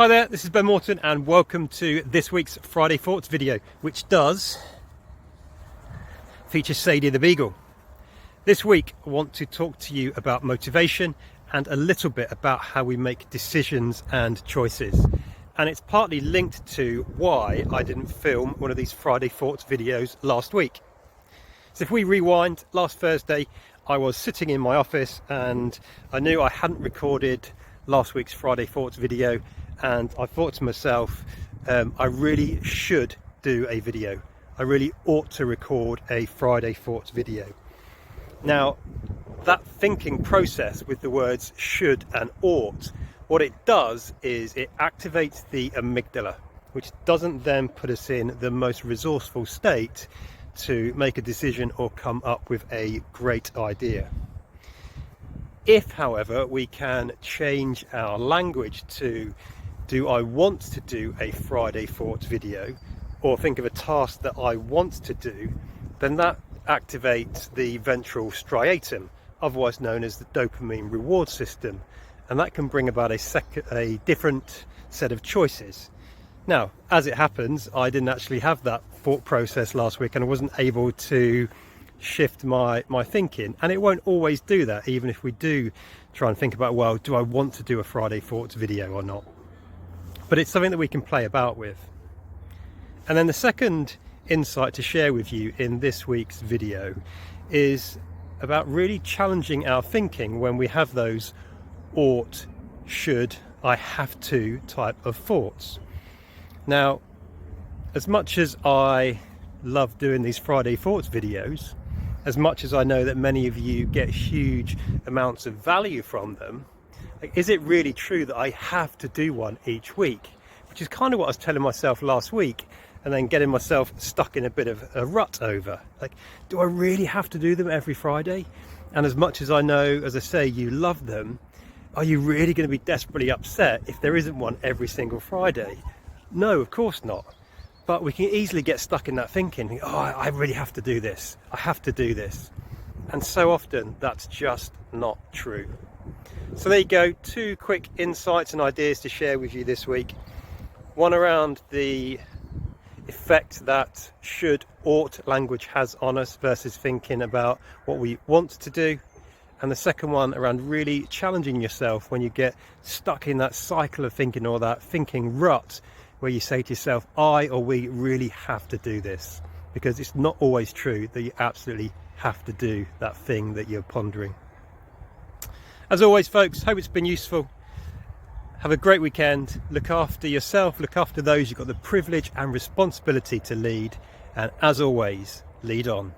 Hi there, this is Ben Morton and welcome to this week's Friday Thoughts video, which does feature Sadie the Beagle. This week I want to talk to you about motivation and a little bit about how we make decisions and choices. And it's partly linked to why I didn't film one of these Friday Thoughts videos last week. So if we rewind, last Thursday I was sitting in my office and I knew I hadn't recorded last week's Friday Thoughts video, and I thought to myself, I really should do a video. I really ought to record a Friday Thoughts video. Now, that thinking process with the words should and ought, what it does is it activates the amygdala, which doesn't then put us in the most resourceful state to make a decision or come up with a great idea. If, however, we can change our language to, do I want to do a Friday Thoughts video, or think of a task that I want to do, then that activates the ventral striatum, otherwise known as the dopamine reward system, and that can bring about a different set of choices. Now, as it happens, I didn't actually have that thought process last week and I wasn't able to shift my thinking, and it won't always do that, even if we do try and think about, well, do I want to do a Friday Thoughts video or not? But it's something that we can play about with. And then the second insight to share with you in this week's video is about really challenging our thinking when we have those ought, should, I have to type of thoughts. Now, as much as I love doing these Friday Thoughts videos, as much as I know that many of you get huge amounts of value from them, is it really true that I have to do one each week? Which is kind of what I was telling myself last week, and then getting myself stuck in a bit of a rut over. Like, do I really have to do them every Friday? And as much as I know, as I say, you love them, are you really going to be desperately upset if there isn't one every single Friday? No, of course not. But we can easily get stuck in that thinking, oh, I really have to do this. I have to do this. And so often that's just not true. So there you go, two quick insights and ideas to share with you this week. One around the effect that should, ought language has on us versus thinking about what we want to do. And the second one around really challenging yourself when you get stuck in that cycle of thinking, or that thinking rut, where you say to yourself, I or we really have to do this. Because it's not always true that you absolutely have to do that thing that you're pondering. As always, folks, hope it's been useful. Have a great weekend. Look after yourself, look after those you've got the privilege and responsibility to lead. And as always, lead on.